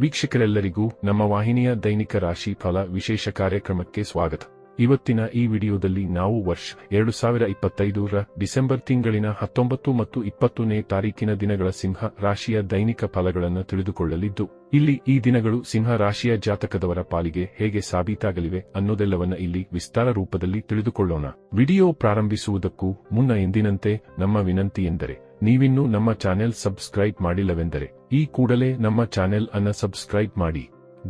ವೀಕ್ಷಕರೆಲ್ಲರಿಗೂ ನಮ್ಮ ವಾಹಿನಿಯ ದೈನಿಕ ರಾಶಿ ಫಲ ವಿಶೇಷ ಕಾರ್ಯಕ್ರಮಕ್ಕೆ ಸ್ವಾಗತ. ಇವತ್ತಿನ ಈ ವಿಡಿಯೋದಲ್ಲಿ ನಾವು ವರ್ಷ 2025ರ ಡಿಸೆಂಬರ್ ತಿಂಗಳಿನ 19 ಮತ್ತು 20ನೇ ತಾರೀಕಿನ ದಿನಗಳ ಸಿಂಹ ರಾಶಿಯ ದೈನಿಕ ಫಲಗಳನ್ನು ತಿಳಿದುಕೊಳ್ಳಲಿದ್ದು, ಇಲ್ಲಿ ಈ ದಿನಗಳು ಸಿಂಹ ರಾಶಿಯ ಜಾತಕದವರ ಪಾಲಿಗೆ ಹೇಗೆ ಸಾಬೀತಾಗಲಿವೆ ಅನ್ನೋದೆಲ್ಲವನ್ನ ಇಲ್ಲಿ ವಿಸ್ತಾರ ರೂಪದಲ್ಲಿ ತಿಳಿದುಕೊಳ್ಳೋಣ. ವಿಡಿಯೋ ಪ್ರಾರಂಭಿಸುವುದಕ್ಕೂ ಮುನ್ನ ಎಂದಿನಂತೆ ನಮ್ಮ ವಿನಂತಿ ಎಂದರೆ, ನೀವಿನ್ನೂ ನಮ್ಮ ಚಾನೆಲ್ ಸಬ್ಸ್ಕ್ರೈಬ್ ಮಾಡಿಲ್ಲವೆಂದರೆ ಈ ಕೂಡಲೇ ನಮ್ಮ ಚಾನೆಲ್ ಅನ್ನು ಸಬ್ಸ್ಕ್ರೈಬ್ ಮಾಡಿ.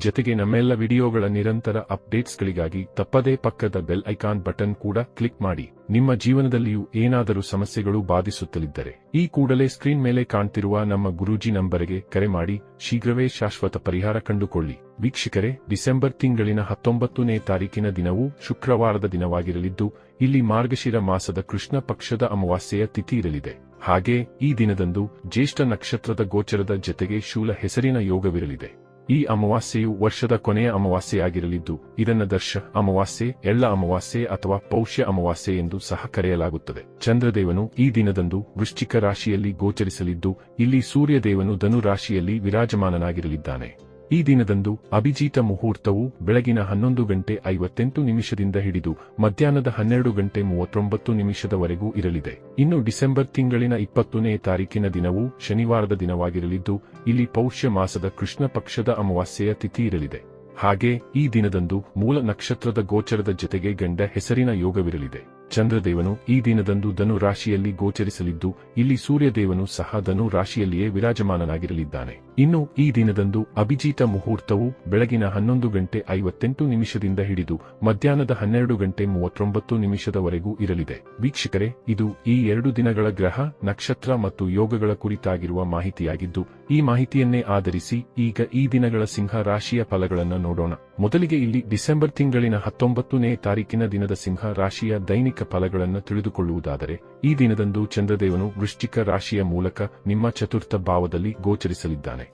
ಜೊತೆಗೆ ನಮ್ಮೆಲ್ಲ ವಿಡಿಯೋಗಳ ನಿರಂತರ ಅಪ್ಡೇಟ್ಸ್ಗಳಿಗಾಗಿ ತಪ್ಪದೇ ಪಕ್ಕದ ಬೆಲ್ ಐಕಾನ್ ಬಟನ್ ಕೂಡ ಕ್ಲಿಕ್ ಮಾಡಿ. ನಿಮ್ಮ ಜೀವನದಲ್ಲಿಯೂ ಏನಾದರೂ ಸಮಸ್ಯೆಗಳು ಬಾಧಿಸುತ್ತಲಿದ್ದರೆ ಈ ಕೂಡಲೇ ಸ್ಕ್ರೀನ್ ಮೇಲೆ ಕಾಣ್ತಿರುವ ನಮ್ಮ ಗುರೂಜಿ ನಂಬರಿಗೆ ಕರೆ ಮಾಡಿ ಶೀಘ್ರವೇ ಶಾಶ್ವತ ಪರಿಹಾರ ಕಂಡುಕೊಳ್ಳಿ. ವೀಕ್ಷಕರೇ, ಡಿಸೆಂಬರ್ ತಿಂಗಳಿನ 19ನೇ ತಾರೀಕಿನ ದಿನವೂ ಶುಕ್ರವಾರದ ದಿನವಾಗಿರಲಿದ್ದು, ಇಲ್ಲಿ ಮಾರ್ಗಶಿರ ಮಾಸದ ಕೃಷ್ಣ ಪಕ್ಷದ ಅಮಾವಾಸ್ಯೆಯ ತಿಥಿ ಇರಲಿದೆ. ಹಾಗೆ ಈ ದಿನದಂದು ಜ್ಯೇಷ್ಠ ನಕ್ಷತ್ರದ ಗೋಚರದ ಜತೆಗೆ ಶೂಲ ಹೆಸರಿನ ಯೋಗವಿರಲಿದೆ. ಈ ಅಮಾವಾಸ್ಯೆಯು ವರ್ಷದ ಕೊನೆಯ ಅಮಾವಾಸ್ಯೆಯಾಗಿರಲಿದ್ದು, ಇದನ್ನು ದರ್ಶ ಅಮಾವಾಸ್ಯೆ, ಎಳ್ಳ ಅಮಾವಾಸ್ಯೆ ಅಥವಾ ಪೌಷ್ಯ ಅಮಾವಾಸ್ಯೆ ಎಂದು ಸಹ ಕರೆಯಲಾಗುತ್ತದೆ. ಚಂದ್ರದೇವನು ಈ ದಿನದಂದು ವೃಶ್ಚಿಕ ರಾಶಿಯಲ್ಲಿ ಗೋಚರಿಸಲಿದ್ದು, ಇಲ್ಲಿ ಸೂರ್ಯದೇವನು ಧನು ರಾಶಿಯಲ್ಲಿ ವಿರಾಜಮಾನನಾಗಿರಲಿದ್ದಾನೆ. ಈ ದಿನದಂದು ಅಭಿಜಿತ ಮುಹೂರ್ತವು ಬೆಳಗಿನ 11:58 ಹಿಡಿದು ಮಧ್ಯಾಹ್ನದ 12:39 ಇರಲಿದೆ. ಇನ್ನು ಡಿಸೆಂಬರ್ ತಿಂಗಳಿನ 20ನೇ ತಾರೀಕಿನ ದಿನವೂ ಶನಿವಾರದ ದಿನವಾಗಿರಲಿದ್ದು, ಇಲ್ಲಿ ಪೌಷ್ಯ ಮಾಸದ ಕೃಷ್ಣ ಪಕ್ಷದ ಅಮಾವಾಸ್ಯೆಯ ತಿಥಿ ಇರಲಿದೆ. ಹಾಗೆ ಈ ದಿನದಂದು ಮೂಲ ನಕ್ಷತ್ರದ ಗೋಚರದ ಜತೆಗೆ ಗಂಡ ಹೆಸರಿನ ಯೋಗವಿರಲಿದೆ. ಚಂದ್ರದೇವನು ಈ ದಿನದಂದು ಧನು ರಾಶಿಯಲ್ಲಿ ಗೋಚರಿಸಲಿದ್ದು, ಇಲ್ಲಿ ಸೂರ್ಯದೇವನು ಸಹ ಧನು ರಾಶಿಯಲ್ಲಿಯೇ ವಿರಾಜಮಾನನಾಗಿರಲಿದ್ದಾನೆ. ಇನ್ನು ಈ ದಿನದಂದು ಅಭಿಜಿತ ಮುಹೂರ್ತವು ಬೆಳಗಿನ 11:58 ಹಿಡಿದು ಮಧ್ಯಾಹ್ನದ 12:39 ಇರಲಿದೆ. ವೀಕ್ಷಕರೇ, ಇದು ಈ 2 ದಿನಗಳ ಗ್ರಹ, ನಕ್ಷತ್ರ ಮತ್ತು ಯೋಗಗಳ ಕುರಿತಾಗಿರುವ ಮಾಹಿತಿಯಾಗಿದ್ದು, ಈ ಮಾಹಿತಿಯನ್ನೇ ಆಧರಿಸಿ ಈಗ ಈ ದಿನಗಳ ಸಿಂಹ ರಾಶಿಯ ಫಲಗಳನ್ನು ನೋಡೋಣ. ಮೊದಲಿಗೆ ಇಲ್ಲಿ ಡಿಸೆಂಬರ್ ತಿಂಗಳಿನ 19ನೇ ತಾರೀಕಿನ ದಿನದ ಸಿಂಹ ರಾಶಿಯ ದೈನಿಕ ಫಲಗಳನ್ನು ತಿಳಿದುಕೊಳ್ಳುವುದಾದರೆ, ಈ ದಿನದಂದು ಚಂದ್ರದೇವನು ವೃಶ್ಚಿಕ ರಾಶಿಯ ಮೂಲಕ ನಿಮ್ಮ ಚತುರ್ಥ ಭಾವದಲ್ಲಿ ಗೋಚರಿಸಲಿದ್ದಾನೆ.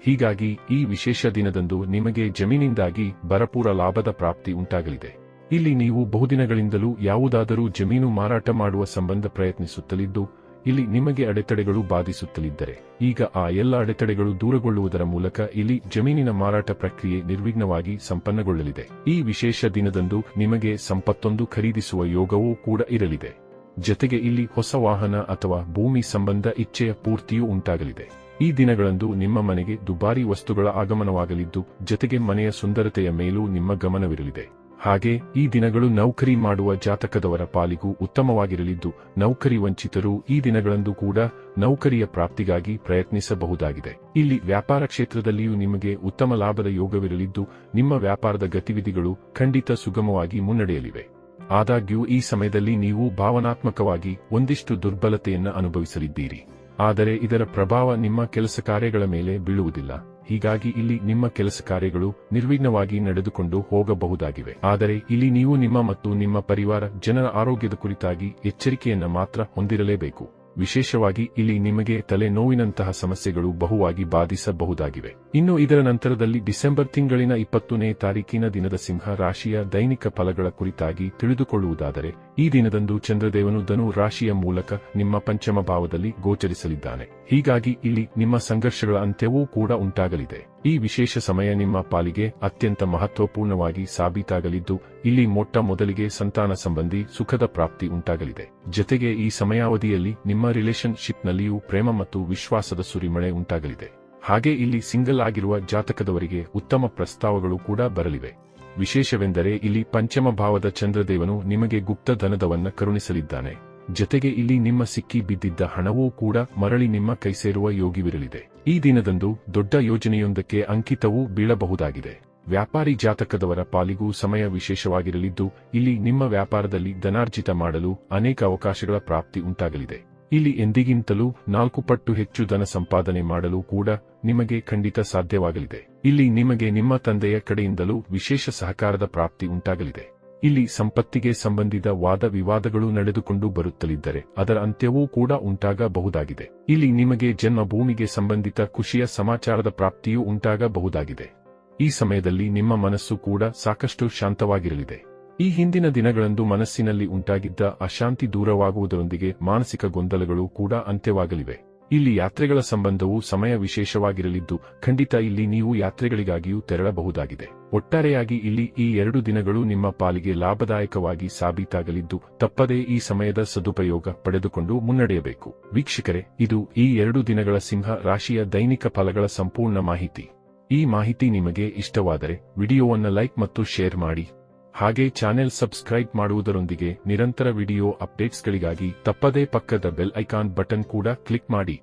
ಹೀಗಾಗಿ ಈ ವಿಶೇಷ ದಿನದಂದು ನಿಮಗೆ ಜಮೀನಿಂದಾಗಿ ಭರಪೂರ ಲಾಭದ ಪ್ರಾಪ್ತಿ ಉಂಟಾಗಲಿದೆ. ಇಲ್ಲಿ ನೀವು ಬಹುದಿನಗಳಿಂದಲೂ ಯಾವುದಾದರೂ ಜಮೀನು ಮಾರಾಟ ಮಾಡುವ ಸಂಬಂಧ ಪ್ರಯತ್ನಿಸುತ್ತಲಿದ್ದು, ಇಲ್ಲಿ ನಿಮಗೆ ಅಡೆತಡೆಗಳು ಬಾಧಿಸುತ್ತಲಿದ್ದರೆ ಈಗ ಆ ಎಲ್ಲ ಅಡೆತಡೆಗಳು ದೂರಗೊಳ್ಳುವುದರ ಮೂಲಕ ಇಲ್ಲಿ ಜಮೀನಿನ ಮಾರಾಟ ಪ್ರಕ್ರಿಯೆ ನಿರ್ವಿಘ್ನವಾಗಿ ಸಂಪನ್ನಗೊಳ್ಳಲಿದೆ. ಈ ವಿಶೇಷ ದಿನದಂದು ನಿಮಗೆ ಸಂಪತ್ತೊಂದು ಖರೀದಿಸುವ ಯೋಗವೂ ಕೂಡ ಇರಲಿದೆ. ಜತೆಗೆ ಇಲ್ಲಿ ಹೊಸ ವಾಹನ ಅಥವಾ ಭೂಮಿ ಸಂಬಂಧ ಇಚ್ಛೆಯ ಪೂರ್ತಿಯೂ ಉಂಟಾಗಲಿದೆ. ಈ ದಿನಗಳಂದು ನಿಮ್ಮ ಮನೆಗೆ ದುಬಾರಿ ವಸ್ತುಗಳ ಆಗಮನವಾಗಲಿದ್ದು, ಜತೆಗೆ ಮನೆಯ ಸುಂದರತೆಯ ಮೇಲೂ ನಿಮ್ಮ ಗಮನವಿರಲಿದೆ. ಹಾಗೆ ಈ ದಿನಗಳು ನೌಕರಿ ಮಾಡುವ ಜಾತಕದವರ ಪಾಲಿಗೂ ಉತ್ತಮವಾಗಿರಲಿದ್ದು, ನೌಕರಿ ವಂಚಿತರು ಈ ದಿನಗಳಂದು ಕೂಡ ನೌಕರಿಯ ಪ್ರಾಪ್ತಿಗಾಗಿ ಪ್ರಯತ್ನಿಸಬಹುದಾಗಿದೆ. ಇಲ್ಲಿ ವ್ಯಾಪಾರ ಕ್ಷೇತ್ರದಲ್ಲಿಯೂ ನಿಮಗೆ ಉತ್ತಮ ಲಾಭದ ಯೋಗವಿರಲಿದ್ದು, ನಿಮ್ಮ ವ್ಯಾಪಾರದ ಗತಿವಿಧಿಗಳು ಖಂಡಿತ ಸುಗಮವಾಗಿ ಮುನ್ನಡೆಯಲಿವೆ. ಆದಾಗ್ಯೂ ಈ ಸಮಯದಲ್ಲಿ ನೀವು ಭಾವನಾತ್ಮಕವಾಗಿ ಒಂದಿಷ್ಟು ದುರ್ಬಲತೆಯನ್ನು ಅನುಭವಿಸಲಿದ್ದೀರಿ. ಆದರೆ ಇದರ ಪ್ರಭಾವ ನಿಮ್ಮ ಕೆಲಸ ಕಾರ್ಯಗಳ ಮೇಲೆ ಬೀಳುವುದಿಲ್ಲ. ಹೀಗಾಗಿ ಇಲ್ಲಿ ನಿಮ್ಮ ಕೆಲಸ ಕಾರ್ಯಗಳು ನಿರ್ವಿಘ್ನವಾಗಿ ನಡೆದುಕೊಂಡು ಹೋಗಬಹುದಾಗಿವೆ. ಆದರೆ ಇಲ್ಲಿ ನೀವು ನಿಮ್ಮ ಮತ್ತು ನಿಮ್ಮ ಪರಿವಾರ ಜನರ ಆರೋಗ್ಯದ ಕುರಿತಾಗಿ ಎಚ್ಚರಿಕೆಯನ್ನು ಮಾತ್ರ ಹೊಂದಿರಲೇಬೇಕು. ವಿಶೇಷವಾಗಿ ಇಲ್ಲಿ ನಿಮಗೆ ತಲೆ ನೋವಿನಂತಹ ಸಮಸ್ಯೆಗಳು ಬಹುವಾಗಿ ಬಾಧಿಸಬಹುದಾಗಿವೆ. ಇನ್ನು ಇದರ ನಂತರದಲ್ಲಿ ಡಿಸೆಂಬರ್ ತಿಂಗಳಿನ 20ನೇ ತಾರೀಕಿನ ದಿನದ ಸಿಂಹ ರಾಶಿಯ ದೈನಿಕ ಫಲಗಳ ಕುರಿತಾಗಿ ತಿಳಿದುಕೊಳ್ಳುವುದಾದರೆ, ಈ ದಿನದಂದು ಚಂದ್ರದೇವನು ಧನು ರಾಶಿಯ ಮೂಲಕ ನಿಮ್ಮ ಪಂಚಮ ಭಾವದಲ್ಲಿ ಗೋಚರಿಸಲಿದ್ದಾನೆ. ಹೀಗಾಗಿ ಇಲ್ಲಿ ನಿಮ್ಮ ಸಂಘರ್ಷಗಳ ಅಂತ್ಯವೂ ಕೂಡ ಉಂಟಾಗಲಿದೆ. ಈ ವಿಶೇಷ ಸಮಯ ನಿಮ್ಮ ಪಾಲಿಗೆ ಅತ್ಯಂತ ಮಹತ್ವಪೂರ್ಣವಾಗಿ ಸಾಬೀತಾಗಲಿದ್ದು, ಇಲ್ಲಿ ಮೊಟ್ಟ ಮೊದಲಿಗೆ ಸಂತಾನ ಸಂಬಂಧಿ ಸುಖದ ಪ್ರಾಪ್ತಿ ಉಂಟಾಗಲಿದೆ. ಜತೆಗೆ ಈ ಸಮಯಾವಧಿಯಲ್ಲಿ ನಿಮ್ಮ ರಿಲೇಶನ್ಶಿಪ್ನಲ್ಲಿಯೂ ಪ್ರೇಮ ಮತ್ತು ವಿಶ್ವಾಸದ ಸುರಿಮಳೆ ಉಂಟಾಗಲಿದೆ. ಹಾಗೆ ಇಲ್ಲಿ ಸಿಂಗಲ್ ಆಗಿರುವ ಜಾತಕದವರಿಗೆ ಉತ್ತಮ ಪ್ರಸ್ತಾವಗಳು ಕೂಡ ಬರಲಿವೆ. ವಿಶೇಷವೆಂದರೆ ಇಲ್ಲಿ ಪಂಚಮ ಭಾವದ ಚಂದ್ರದೇವನು ನಿಮಗೆ ಗುಪ್ತ ಧನದವನ್ನ ಕರುಣಿಸಲಿದ್ದಾನೆ. ಜತೆಗೆ ಇಲ್ಲಿ ನಿಮ್ಮ ಸಿಕ್ಕಿ ಬಿದ್ದಿದ್ದ ಹಣವೂ ಕೂಡ ಮರಳಿ ನಿಮ್ಮ ಕೈ ಸೇರುವ ಯೋಗವಿರಲಿದೆ. ಈ ದಿನದಂದು ದೊಡ್ಡ ಯೋಜನೆಯೊಂದಕ್ಕೆ ಅಂಕಿತವೂ ಬೀಳಬಹುದಾಗಿದೆ. ವ್ಯಾಪಾರಿ ಜಾತಕದವರ ಪಾಲಿಗೂ ಸಮಯ ವಿಶೇಷವಾಗಿರಲಿದ್ದು, ಇಲ್ಲಿ ನಿಮ್ಮ ವ್ಯಾಪಾರದಲ್ಲಿ ಧನಾರ್ಜಿತ ಮಾಡಲು ಅನೇಕ ಅವಕಾಶಗಳ ಪ್ರಾಪ್ತಿ ಉಂಟಾಗಲಿದೆ. ಇಲ್ಲಿ ಎಂದಿಗಿಂತಲೂ 4 ಪಟ್ಟು ಹೆಚ್ಚು ಧನ ಸಂಪಾದನೆ ಮಾಡಲು ಕೂಡ ನಿಮಗೆ ಖಂಡಿತ ಸಾಧ್ಯವಾಗಲಿದೆ. ಇಲ್ಲಿ ನಿಮಗೆ ನಿಮ್ಮ ತಂದೆಯ ಕಡೆಯಿಂದಲೂ ವಿಶೇಷ ಸಹಕಾರದ ಪ್ರಾಪ್ತಿ ಉಂಟಾಗಲಿದೆ. ಇಲ್ಲಿ ಸಂಪತ್ತಿಗೆ ಸಂಬಂಧಿತ ವಾದ ವಿವಾದಗಳು ನಡೆದುಕೊಂಡು ಬರುತ್ತಲಿದ್ದರೆ ಅದರ ಅಂತ್ಯವೂ ಕೂಡ ಉಂಟಾಗಬಹುದಾಗಿದೆ. ಇಲ್ಲಿ ನಿಮಗೆ ಜನ್ಮಭೂಮಿಗೆ ಸಂಬಂಧಿತ ಖುಷಿಯ ಸಮಾಚಾರದ ಪ್ರಾಪ್ತಿಯೂ ಉಂಟಾಗಬಹುದಾಗಿದೆ. ಈ ಸಮಯದಲ್ಲಿ ನಿಮ್ಮ ಮನಸ್ಸು ಕೂಡ ಸಾಕಷ್ಟು ಶಾಂತವಾಗಿರಲಿದೆ. ಈ ಹಿಂದಿನ ದಿನಗಳಂದು ಮನಸ್ಸಿನಲ್ಲಿ ಉಂಟಾಗಿದ್ದ ಅಶಾಂತಿ ದೂರವಾಗುವುದರೊಂದಿಗೆ ಮಾನಸಿಕ ಗೊಂದಲಗಳು ಕೂಡ ಅಂತ್ಯವಾಗಲಿವೆ. ಇಲ್ಲಿ ಯಾತ್ರೆಗಳ ಸಂಬಂಧವು ಸಮಯ ವಿಶೇಷವಾಗಿರಲಿದ್ದು ಖಂಡಿತ ಇಲ್ಲಿ ನೀವು ಯಾತ್ರೆಗಳಿಗಾಗಿಯೂ ತೆರಳಬಹುದಾಗಿದೆ. ಒಟ್ಟಾರೆಯಾಗಿ ಇಲ್ಲಿ ಈ 2 ದಿನಗಳು ನಿಮ್ಮ ಪಾಲಿಗೆ ಲಾಭದಾಯಕವಾಗಿ ಸಾಬೀತಾಗಲಿದ್ದು ತಪ್ಪದೇ ಈ ಸಮಯದ ಸದುಪಯೋಗ ಪಡೆದುಕೊಂಡು ಮುನ್ನಡೆಯಬೇಕು. ವೀಕ್ಷಕರೇ, ಇದು ಈ 2 ದಿನಗಳ ಸಿಂಹ ರಾಶಿಯ ದೈನಿಕ ಫಲಗಳ ಸಂಪೂರ್ಣ ಮಾಹಿತಿ. ಈ ಮಾಹಿತಿ ನಿಮಗೆ ಇಷ್ಟವಾದರೆ ವಿಡಿಯೋವನ್ನು ಲೈಕ್ ಮತ್ತು ಶೇರ್ ಮಾಡಿ. ಹಾಗೆ ಚಾನೆಲ್ ಸಬ್ಸ್ಕ್ರೈಬ್ ಮಾಡುವುದರೊಂದಿಗೆ ನಿರಂತರ ವಿಡಿಯೋ ಅಪ್ಡೇಟ್ಸ್ಗಳಿಗಾಗಿ ತಪ್ಪದೇ ಪಕ್ಕದ ಬೆಲ್ ಐಕಾನ್ ಬಟನ್ ಕೂಡ ಕ್ಲಿಕ್ ಮಾಡಿ.